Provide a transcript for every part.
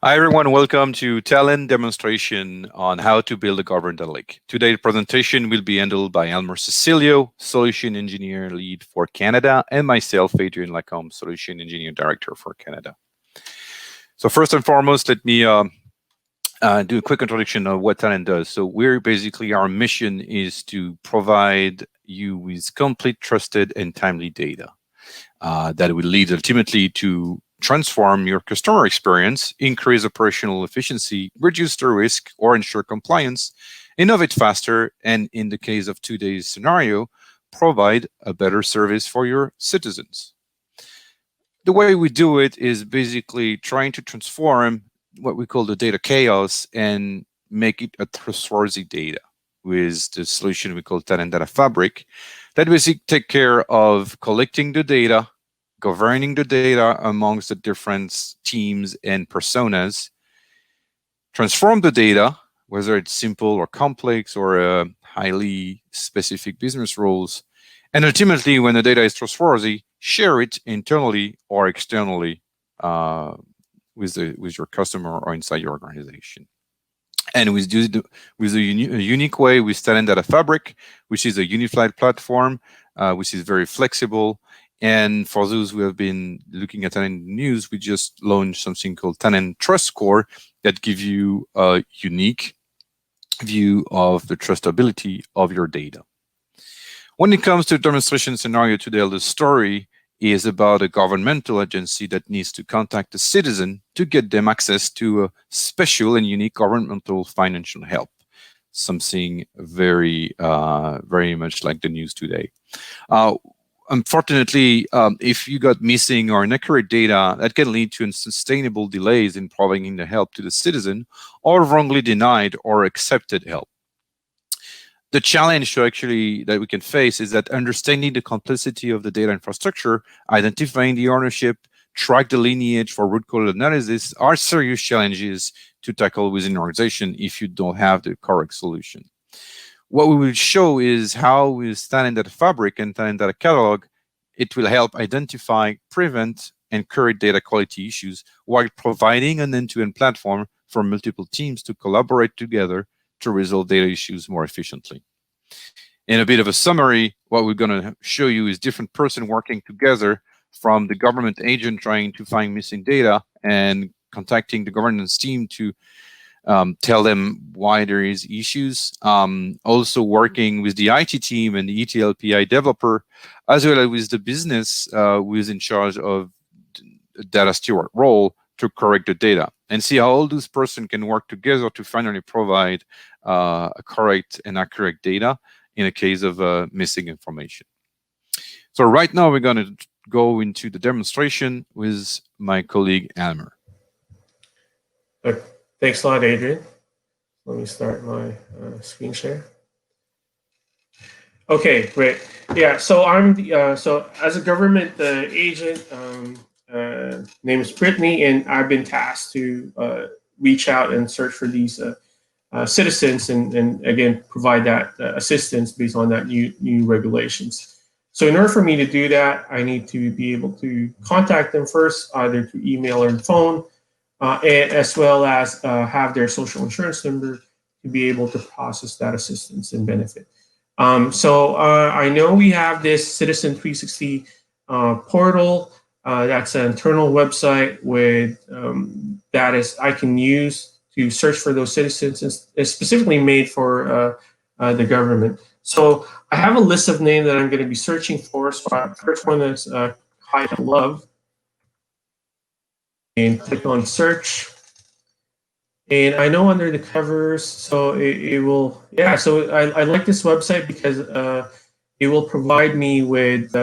Hi everyone, welcome to Talend demonstration on how to build a government data lake. Today's presentation will be handled by Elmer Cecilio, Solution Engineer Lead for Canada, and myself, Adrien Lacombe, Solution Engineer Director for Canada. So first and foremost, let me do a quick introduction of what Talend does. So our mission is to provide you with complete, trusted, and timely data that will lead ultimately to transform your customer experience, increase operational efficiency, reduce the risk, or ensure compliance, innovate faster, and in the case of today's scenario, provide a better service for your citizens. The way we do it is basically trying to transform what we call the data chaos and make it a trustworthy data with the solution we call Talend Data Fabric that basically take care of collecting the data, governing the data amongst the different teams and personas, transform the data, whether it's simple or complex or highly specific business rules, and ultimately, when the data is trustworthy, share it internally or externally with your customer or inside your organization. And we do it with a unique way with Talend Data Fabric, which is a unified platform, which is very flexible. And for those who have been looking at Talend News, we just launched something called Talend Trust Score that gives you a unique view of the trustability of your data. When it comes to demonstration scenario today, the story is about a governmental agency that needs to contact a citizen to get them access to a special and unique governmental financial help. Something very, very much like the news today. Unfortunately, if you got missing or inaccurate data, that can lead to unsustainable delays in providing the help to the citizen or wrongly denied or accepted help. The challenge that we can face is that understanding the complexity of the data infrastructure, identifying the ownership, track the lineage for root cause analysis are serious challenges to tackle within an organization if you don't have the correct solution. What we will show is how with Talend Data Fabric and Talend Data Catalog, it will help identify, prevent, and correct data quality issues while providing an end-to-end platform for multiple teams to collaborate together to resolve data issues more efficiently. In a bit of a summary, what we're going to show you is different person working together, from the government agent trying to find missing data and contacting the governance team to tell them why there is issues. Also working with the IT team and the ETL/PI developer, as well as with the business who is in charge of the data steward role to correct the data, and see how all those persons can work together to finally provide a correct and accurate data in a case of missing information. So right now we're going to go into the demonstration with my colleague Elmer. Thanks a lot, Adrien. Let me start my screen share. Okay, great. Yeah, so I'm so as a government agent, name is Brittany, and I've been tasked to reach out and search for these citizens and again provide that assistance based on that new regulations. So in order for me to do that, I need to be able to contact them first, either through email or phone, and as well as have their social insurance number to be able to process that assistance and benefit. So I know we have this Citizen 360 portal. That's an internal website with that I can use to search for those citizens. It's specifically made for the government. So I have a list of names that I'm going to be searching for. So the first one is Hi Love. And click on search. And I know under the covers, so it will, yeah, so I like this website because it will provide me with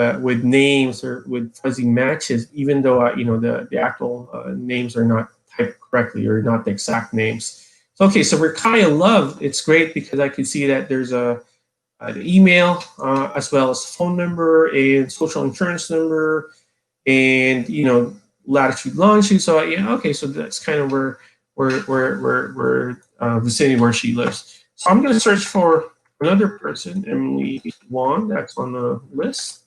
names or with fuzzy matches, even though you know the actual names are not typed correctly or not the exact names. So okay, so for Kaya Love, it's great because I can see that there's an email as well as phone number and social insurance number, and you know latitude, longitude. So yeah, okay, so that's kind of where vicinity where she lives. So I'm going to search for another person, Emily Wong, that's on the list.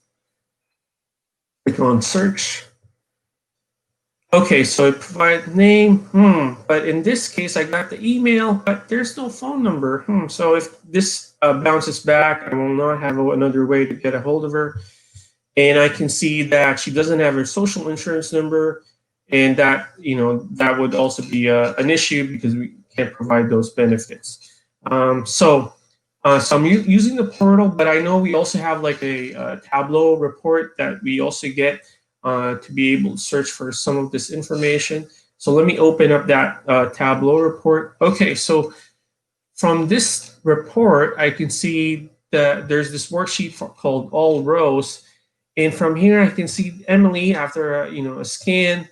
Click on search. Okay, so it provided name, but in this case, I got the email, but there's no phone number. So if this bounces back, I will not have another way to get a hold of her. And I can see that she doesn't have her social insurance number, and that that would also be an issue because we can't provide those benefits. So I'm using the portal, but I know we also have like a Tableau report that we also get to be able to search for some of this information. So let me open up that Tableau report. Okay, so from this report, I can see that there's this worksheet called All Rows, and from here I can see Emily after a scan.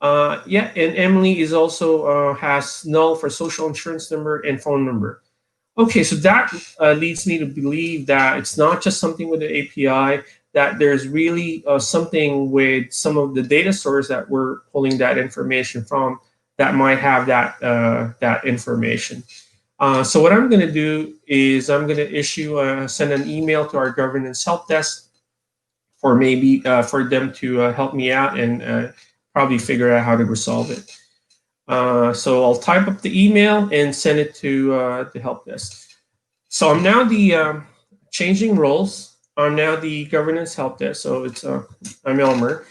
Yeah, and Emily is also has null for social insurance number and phone number. Okay, so that leads me to believe that it's not just something with the API, that there's really something with some of the data source that we're pulling that information from that might have that information. So what I'm going to do is I'm going to send an email to our governance help desk for maybe for them to help me out and probably figure out how to resolve it. So I'll type up the email and send it to the help desk. So I'm now the changing roles. I'm now the governance help desk. So I'm Elmer.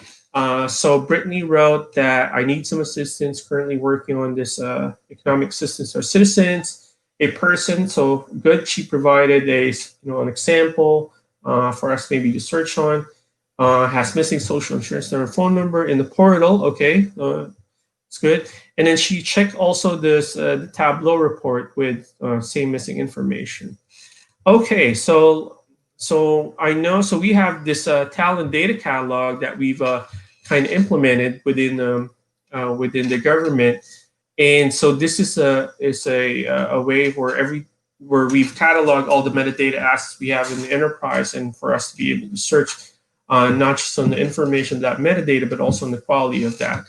So Brittany wrote that I need some assistance. Currently working on this economic assistance to our citizens. A person. So good. She provided an example for us maybe to search on. Has missing social insurance number, phone number in the portal. Okay, it's good. And then she checked also this the Tableau report with same missing information. Okay, so I know. So we have this Talend data catalog that we've kind of implemented within the government, and so this is a way where we've cataloged all the metadata assets we have in the enterprise, and for us to be able to search not just on the information of that metadata, but also on the quality of that.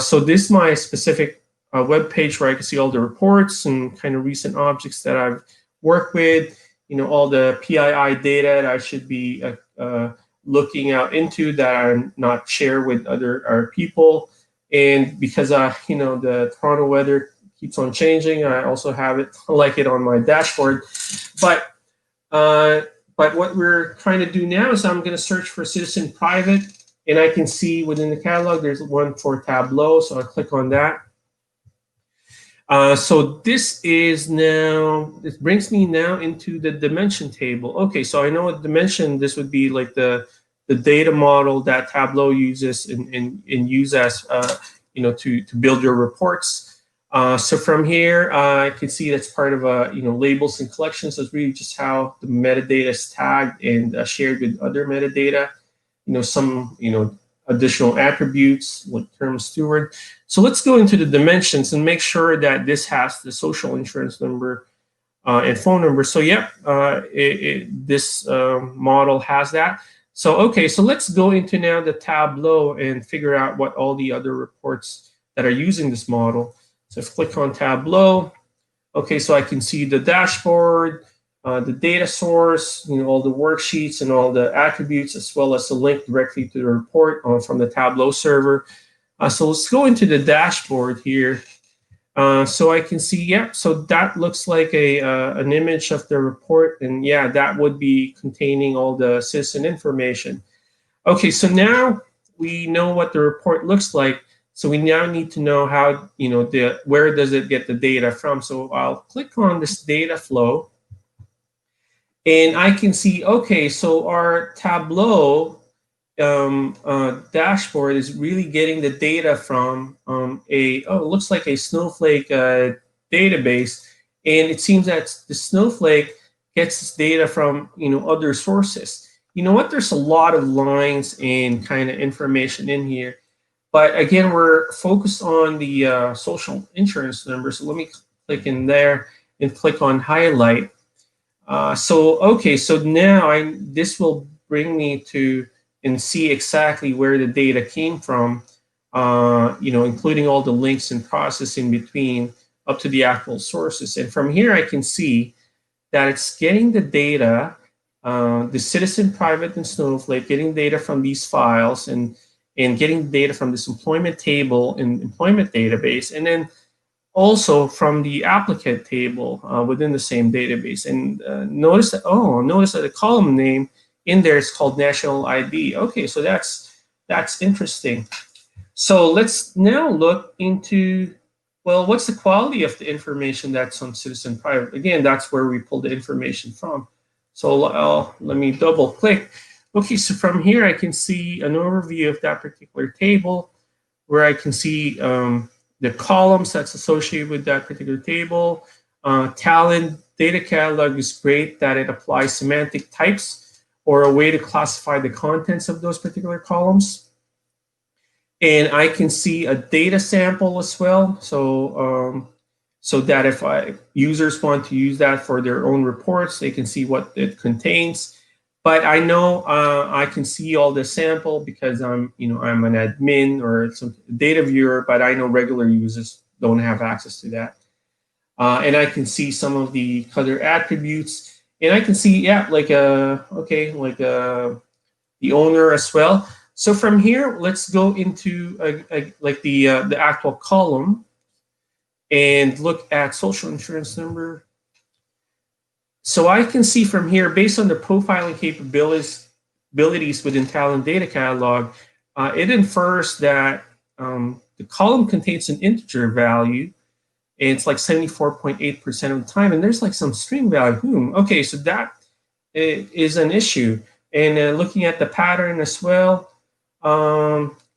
So this is my specific web page where I can see all the reports and kind of recent objects that I've worked with. All the PII data that I should be looking out into that are not shared with other people. And because the Toronto weather keeps on changing, I also have it like it on my dashboard. But what we're trying to do now is I'm going to search for citizen private, and I can see within the catalog there's one for Tableau. So I click on that. So this brings me now into the dimension table. Okay, so I know what dimension, this would be like the data model that Tableau uses and use as to build your reports. So from here, I can see that's part of labels and collections. So it's really just how the metadata is tagged and shared with other metadata. Some additional attributes like term steward. So let's go into the dimensions and make sure that this has the social insurance number and phone number. So this model has that. So okay, so let's go into now the Tableau and figure out what all the other reports that are using this model. So if I click on Tableau, okay, so I can see the dashboard, the data source, all the worksheets and all the attributes, as well as the link directly to the report from the Tableau server. So let's go into the dashboard here. So I can see, so that looks like an image of the report, and that would be containing all the citizen information. Okay, so now we know what the report looks like. So we now need to know how, where does it get the data from? So I'll click on this data flow. And I can see, okay, so our Tableau dashboard is really getting the data from it looks like a Snowflake database. And it seems that the Snowflake gets its data from, other sources. You know what? There's a lot of lines and kind of information in here. But again, we're focused on the social insurance number. So let me click in there and click on highlight. So now this will bring me to and see exactly where the data came from, including all the links and processing between up to the actual sources. And from here, I can see that it's getting the data, the citizen private and Snowflake, getting data from these files, and and getting data from this employment table in employment database, and then also from the applicant table within the same database. And notice that the column name in there is called national ID. Okay, so that's interesting. So let's now look into, well, what's the quality of the information that's on Citizen Private? Again, that's where we pull the information from. So let me double click. Okay, so from here I can see an overview of that particular table, where I can see the columns that's associated with that particular table. Talend Data Catalog is great that it applies semantic types or a way to classify the contents of those particular columns. And I can see a data sample as well. So that if users want to use that for their own reports, they can see what it contains. But I know I can see all the sample because I'm an admin or some data viewer, but I know regular users don't have access to that. And I can see some of the other attributes, and I can see, yeah, the owner as well. So from here, let's go into the actual column and look at social insurance number. So I can see from here, based on the profiling capabilities within Talend Data Catalog, it infers that the column contains an integer value, and it's like 74.8% of the time, and there's like some string value. Okay, so that is an issue. And looking at the pattern as well,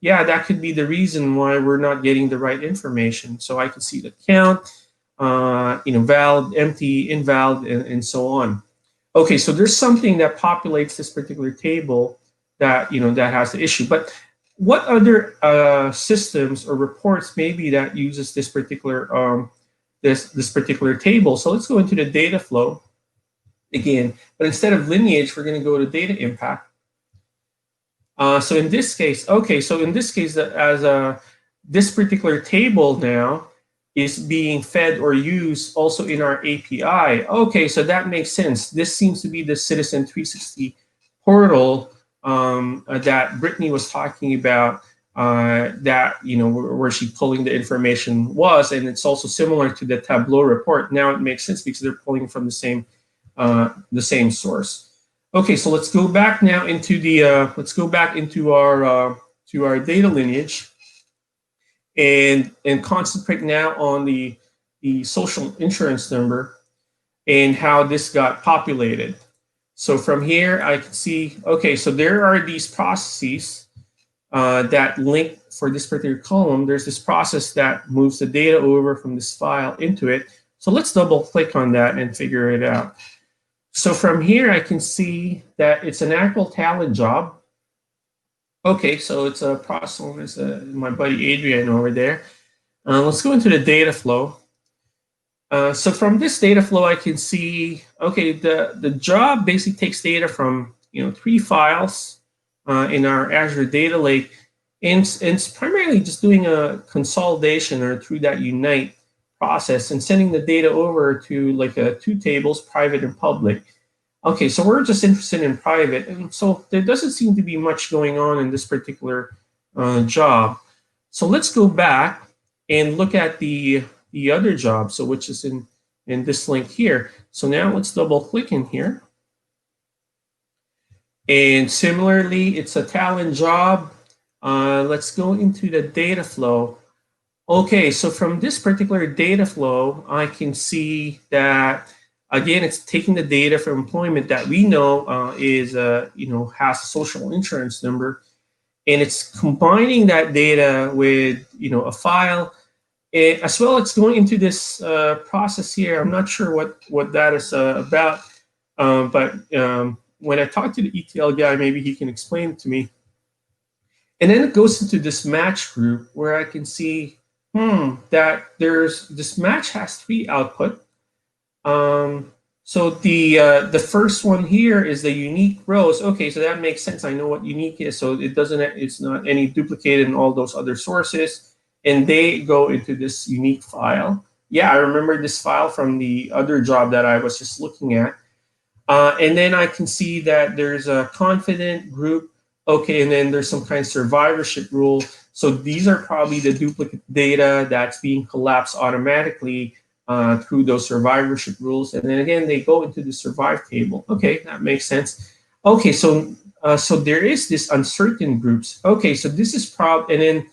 yeah, that could be the reason why we're not getting the right information. So I can see the count, valid, empty, invalid, and so on. Okay, so there's something that populates this particular table that that has the issue. But what other systems or reports maybe that uses this particular this particular table? So let's go into the data flow again. But instead of lineage, we're going to go to data impact. So in this case, okay, so in this case, this particular table now is being fed or used also in our API. Okay, so that makes sense. This seems to be the Citizen 360 portal that Brittany was talking about, where she pulling the information was, and it's also similar to the Tableau report. Now it makes sense because they're pulling from the same source. Okay, so let's go back now into our data lineage, and concentrate now on the social insurance number and how this got populated. So from here, I can see, okay, so there are these processes that link for this particular column. There's this process that moves the data over from this file into it. So let's double click on that and figure it out. So from here, I can see that it's an actual Talend job. Okay, so it's a process, my buddy Adrien over there. Let's go into the data flow. So from this data flow, I can see, okay, the job basically takes data from 3 files in our Azure Data Lake, and it's primarily just doing a consolidation or through that unite process and sending the data over to like 2 tables, private and public. Okay, so we're just interested in private, and so there doesn't seem to be much going on in this particular job. So let's go back and look at the other job, so which is in this link here. So now let's double click in here. And similarly, it's a Talend job. Let's go into the data flow. Okay, so from this particular data flow, I can see that, again, it's taking the data from employment that we know has a social insurance number, and it's combining that data with a file. As well, it's going into this process here. I'm not sure what that is about, but when I talk to the ETL guy, maybe he can explain it to me. And then it goes into this match group where I can see that this match has 3 output. So the first one here is the unique rows. Okay, so that makes sense. I know what unique is, so it's not any duplicated in all those other sources, and they go into this unique file. Yeah, I remember this file from the other job that I was just looking at. And then I can see that there's a confident group Okay, and then there's some kind of survivorship rule. So these are probably the duplicate data that's being collapsed automatically through those survivorship rules. And then again, they go into the survive table. Okay, that makes sense. Okay, so there is this uncertain groups. Okay, so this is and then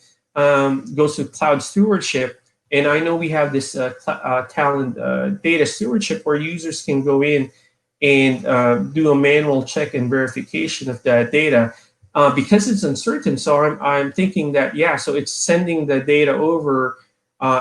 goes to cloud stewardship. And I know we have this Talend data stewardship where users can go in and do a manual check and verification of that data because it's uncertain. So I'm thinking that, yeah, so it's sending the data over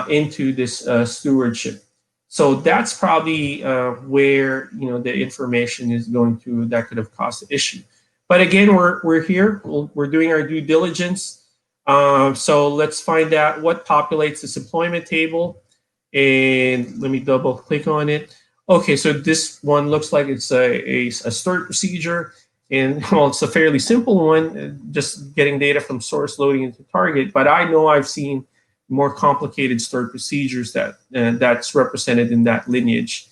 into this stewardship. So that's probably where the information is going to that could have caused the issue. But again, we're here. We're doing our due diligence. So let's find out what populates this employment table. And let me double click on it. Okay, so this one looks like it's a stored procedure. And well, it's a fairly simple one, just getting data from source loading into target. But I know I've seen more complicated stored procedures that's represented in that lineage.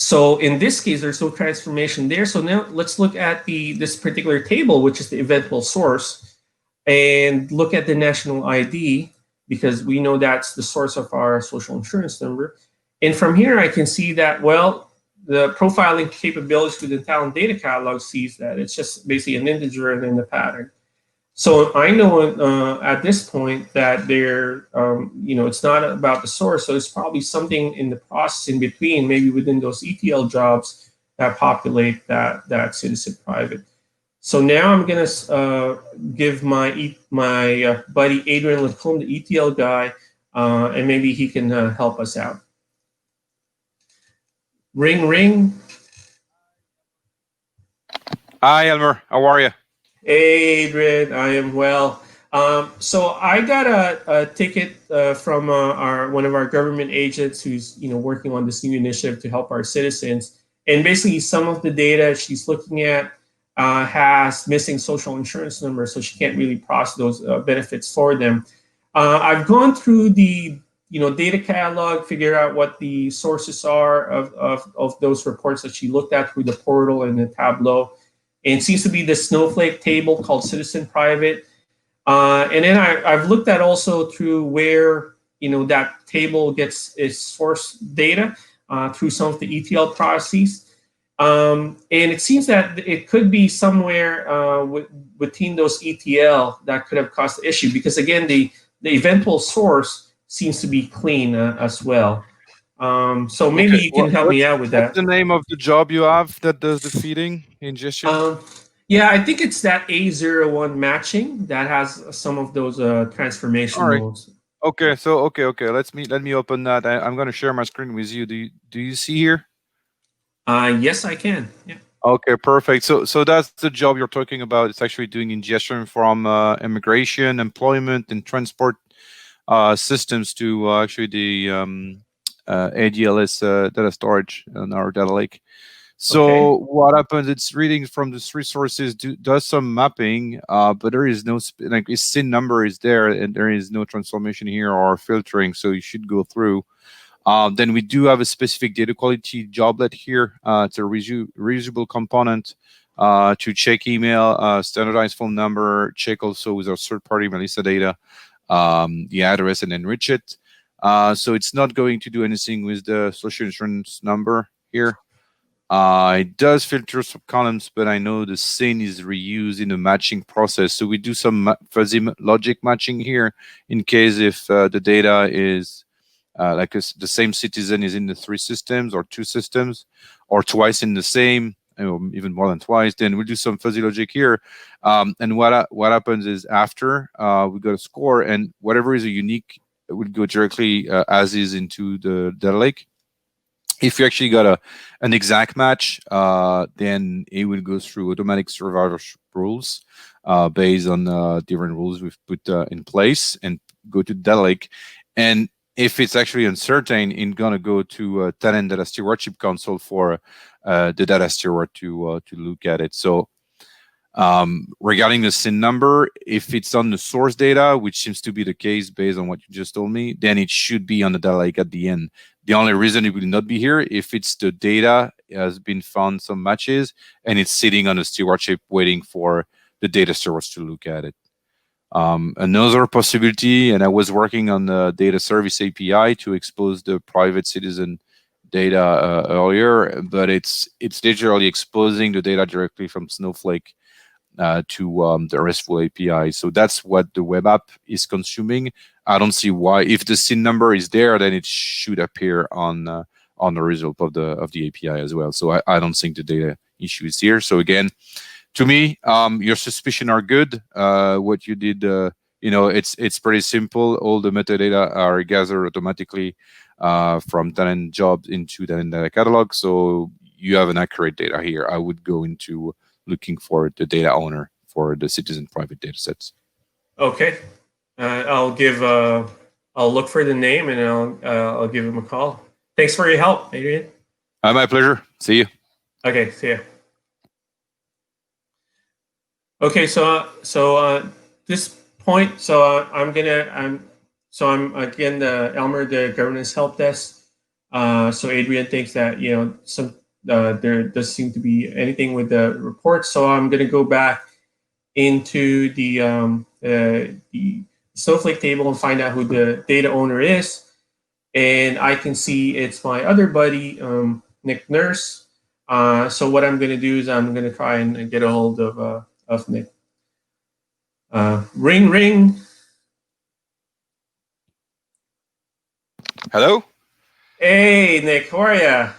So in this case, there's no transformation there. So now let's look at this particular table, which is the eventful source, and look at the national ID, because we know that's the source of our social insurance number. And from here, I can see that, well, the profiling capabilities within Talend Data Catalog sees that it's just basically an integer and then the pattern. So I know at this point that it's not about the source. So it's probably something in the process in between, maybe within those ETL jobs that populate that citizen private. So now I'm gonna give my buddy Adrien Lacombe, the ETL guy, and maybe he can help us out. Ring, ring. Hi, Elmer. How are you? Hey, Adrien, I am well. So I got a ticket from one of our government agents who's working on this new initiative to help our citizens. And basically, some of the data she's looking at has missing social insurance numbers, so she can't really process those benefits for them. I've gone through the data catalog, figure out what the sources are of those reports that she looked at through the portal and the Tableau. And it seems to be the snowflake table called Citizen Private. And then I've looked at also through where that table gets its source data through some of the ETL processes. And it seems that it could be somewhere within those ETL that could have caused the issue, because again, the eventual source seems to be clean as well. So maybe Okay. you can help me out with What's that. the name of the job you have that does the feeding ingestion? Yeah, I think it's that A01 matching that has some of those All transformation right. modes. Okay. So okay. Let me open that. I'm going to share my screen with you. Do you see here? Yes, I can. Yeah. Okay, perfect. So that's the job you're talking about. It's actually doing ingestion from immigration, employment, and transport systems to actually the ADLS data storage in our data lake. Okay. So what happens? It's reading from the three sources, does some mapping, but there is no like its SIN number is there, and there is no transformation here or filtering. So you should go through. Then we do have a specific data quality joblet here. It's a reusable component to check email, standardized phone number, check also with our third-party Melissa data, the address, and enrich it. So it's not going to do anything with the social insurance number here. It does filter some columns, but I know the SIN is reused in the matching process. So we do some fuzzy logic matching here in case if the data is the same citizen is in the three systems or two systems or twice in the same, even more than twice, then we'll do some fuzzy logic here. And what happens is after we got a score, and whatever is a unique would go directly as is into the data lake. If you actually got an exact match, then it will go through automatic survivorship rules based on different rules we've put in place and go to data lake. And if it's actually uncertain, it's gonna go to Talend Data Stewardship Console for the data steward to look at it. So regarding the SIN number, if it's on the source data, which seems to be the case based on what you just told me, then it should be on the data lake at the end. The only reason it will not be here if it's the data has been found some matches, and it's sitting on a stewardship waiting for the data stewards to look at it. Another possibility, and I was working on the data service API to expose the private citizen data earlier, but it's literally exposing the data directly from Snowflake to the RESTful API. So that's what the web app is consuming. I don't see why. If the SIN number is there, then it should appear on the result of the API as well. So I don't think the data issue is here. So again, to me, your suspicion are good. What you did, it's pretty simple. All the metadata are gathered automatically from Talend jobs into Talend data catalog. So you have an accurate data here. I would go into looking for the data owner for the citizen private data sets. Okay, I'll look for the name and I'll give him a call. Thanks for your help, Adrien. My pleasure. See you. Okay, see ya. Okay, so this point, I'm again the Elmer, the governance help desk. So Adrien thinks that there doesn't seem to be anything with the report, so I'm gonna go back into the Snowflake table and find out who the data owner is, and I can see it's my other buddy, Nick Nurse. So what I'm gonna do is I'm gonna try and get a hold of Nick. Ring, ring. Hello. Hey, Nick, how are ya?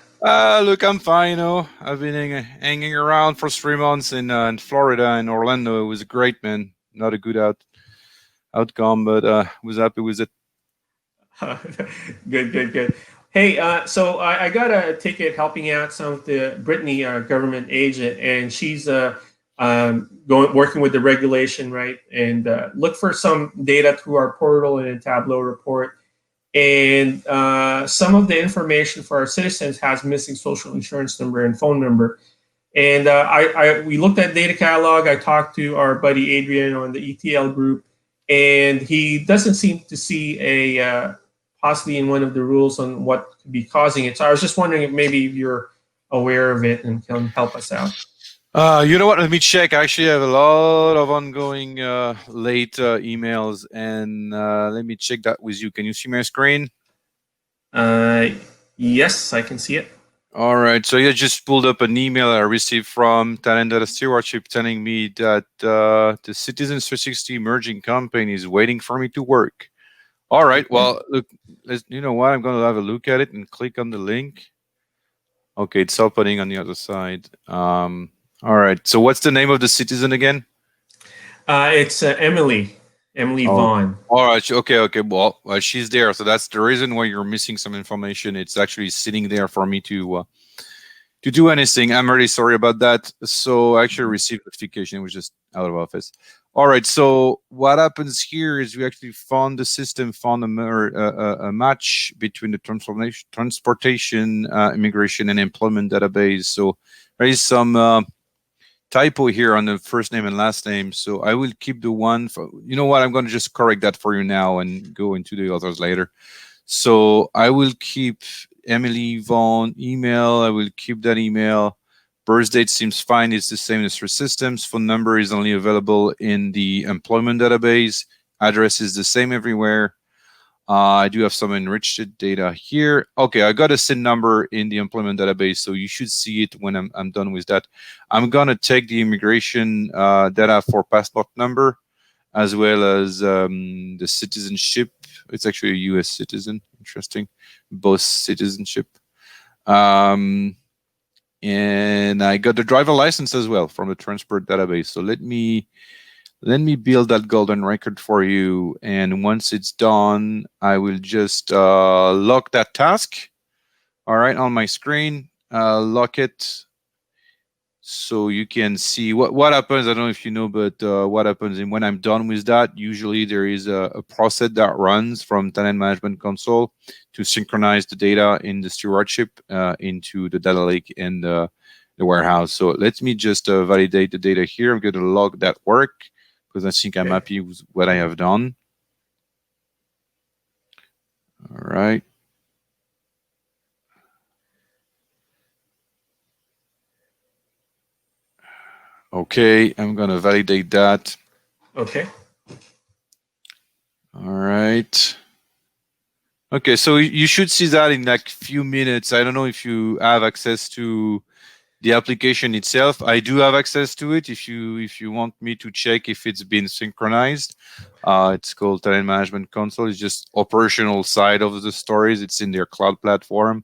Look, I'm fine. I've been hanging around for 3 months in Florida, in Orlando. It was great, man. Not a good outcome, but was happy with it. Good. Hey, so I got a ticket helping out some of the Brittany government agent, and she's working with the regulation, right? And look for some data through our portal and a Tableau report. And some of the information for our citizens has missing social insurance number and phone number. And we looked at data catalog. I talked to our buddy Adrien on the ETL group, and he doesn't seem to see a possibly in one of the rules on what could be causing it. So I was just wondering if maybe you're aware of it and can help us out. You know what? Let me check. I actually have a lot of ongoing late emails, and let me check that with you. Can you see my screen? Yes, I can see it. All right. So I just pulled up an email I received from Talend Data Stewardship telling me that the Citizen 360 merging campaign is waiting for me to work. All right. Well, look, you know what? I'm going to have a look at it and click on the link. Okay, it's opening on the other side. All right. So what's the name of the citizen again? It's Emily Vaughn. All right. Okay. Well, she's there. So that's the reason why you're missing some information. It's actually sitting there for me to do anything. I'm really sorry about that. So I actually received notification. It was just out of office. All right. So what happens here is we actually found a match between the transportation, immigration, and employment database. So there is some typo here on the first name and last name. So I will keep the one for, you know what, I'm going to just correct that for you now and go into the others later. So I will keep Emily Vaughn email. I will keep that email. Birth date seems fine. It's the same as for systems. Phone number is only available in the employment database. Address is the same everywhere. I do have some enriched data here. Okay, I got a SIN number in the employment database, so you should see it when I'm done with that. I'm gonna take the immigration data for passport number, as well as the citizenship. It's actually a U.S. citizen. Interesting, both citizenship. And I got the driver license as well from the transport database. So let me build that golden record for you. And once it's done, I will just lock that task. All right, on my screen, lock it. So you can see what happens. I don't know if you know, but what happens. And when I'm done with that, usually there is a process that runs from Talend Management Console to synchronize the data in the stewardship into the data lake and the warehouse. So let me just validate the data here. I'm going to log that work because I think I'm happy with what I have done. All right. Okay, I'm gonna validate that. Okay. All right. Okay, so you should see that in like a few minutes. I don't know if you have access to the application itself. I do have access to it. If you want me to check if it's been synchronized, it's called Talent Management Console. It's just operational side of the stories. It's in their cloud platform.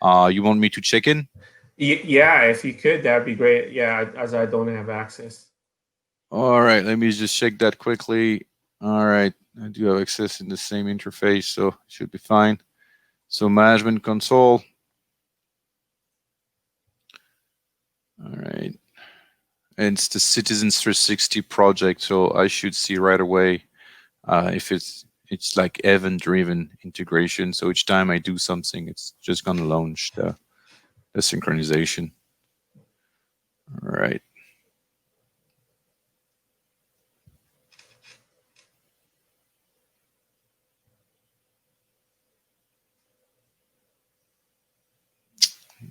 You want me to check in? Yeah, if you could, that'd be great. Yeah, as I don't have access. All right, let me just check that quickly. All right, I do have access in the same interface, so it should be fine. So Management Console. All right. And it's the Citizens 360 project, so I should see right away if it's like event-driven integration. So each time I do something, it's just gonna launch the synchronization. All right.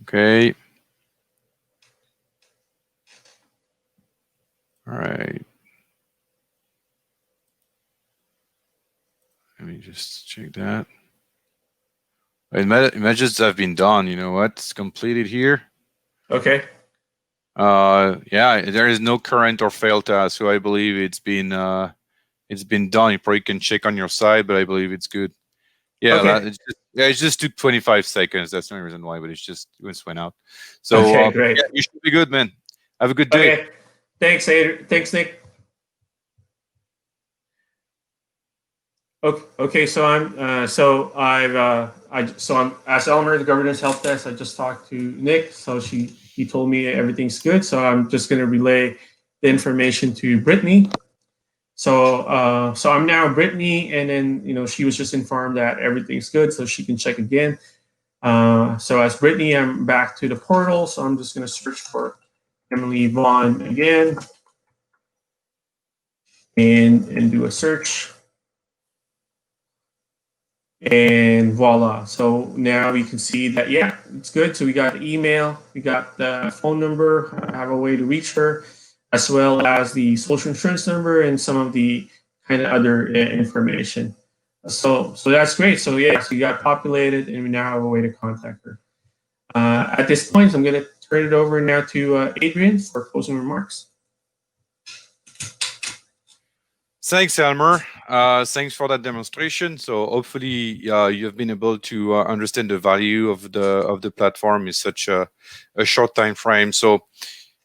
Okay. All right. Let me just check that. Images have been done. You know what? It's completed here. Okay. Yeah, there is no current or failed task, so I believe it's been done. You probably can check on your side, but I believe it's good. Yeah, Okay. it just took 25 seconds. That's the only reason why, but it just went out. So Okay, great. yeah, you should be good, man. Have a good day. Okay. Thanks, Adrien. Thanks, Nick. Okay, so I'm as Elmer, the governance help desk. I just talked to Nick, so he told me everything's good. So I'm just going to relay the information to Brittany. So I'm now Brittany, and then she was just informed that everything's good, so she can check again. So as Brittany, I'm back to the portal, so I'm just going to search for Emily Vaughn again, and do a search. And voila. So now we can see that, yeah, it's good. So we got the email, we got the phone number, I have a way to reach her, as well as the social insurance number and some of the kind of other information. So that's great. So yeah, so you got populated and we now have a way to contact her. At this point, I'm going to turn it over now to Adrien for closing remarks. Thanks, Elmer. Thanks for that demonstration. So hopefully you have been able to understand the value of the platform in such a short time frame. So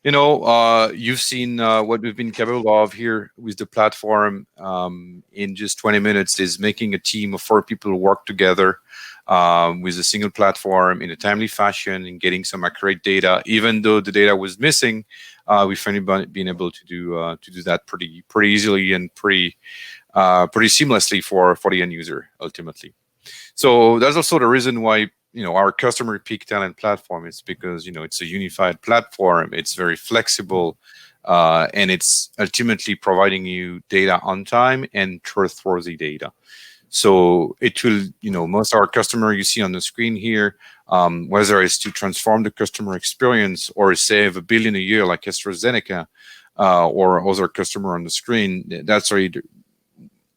you've seen what we've been capable of here with the platform in just 20 minutes is making a team of 4 people work together with a single platform in a timely fashion and getting some accurate data. Even though the data was missing, we've finally been able to do that pretty easily and pretty seamlessly for the end user ultimately. So that's also the reason why our customer peak talent platform is because it's a unified platform. It's very flexible, and it's ultimately providing you data on time and trustworthy data. So it will, most of our customer you see on the screen here, whether it's to transform the customer experience or save $1 billion a year like AstraZeneca or other customer on the screen, that's already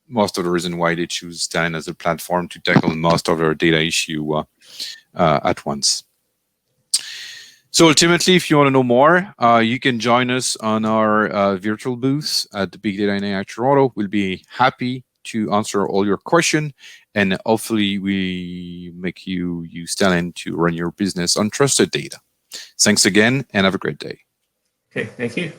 most of the reason why they choose Talend as a platform to tackle most of their data issue at once. So ultimately, if you want to know more, you can join us on our virtual booth at the Big Data and AI Toronto. We'll be happy to answer all your questions, and hopefully we make you use Talend to run your business on trusted data. Thanks again, and have a great day. Okay, thank you.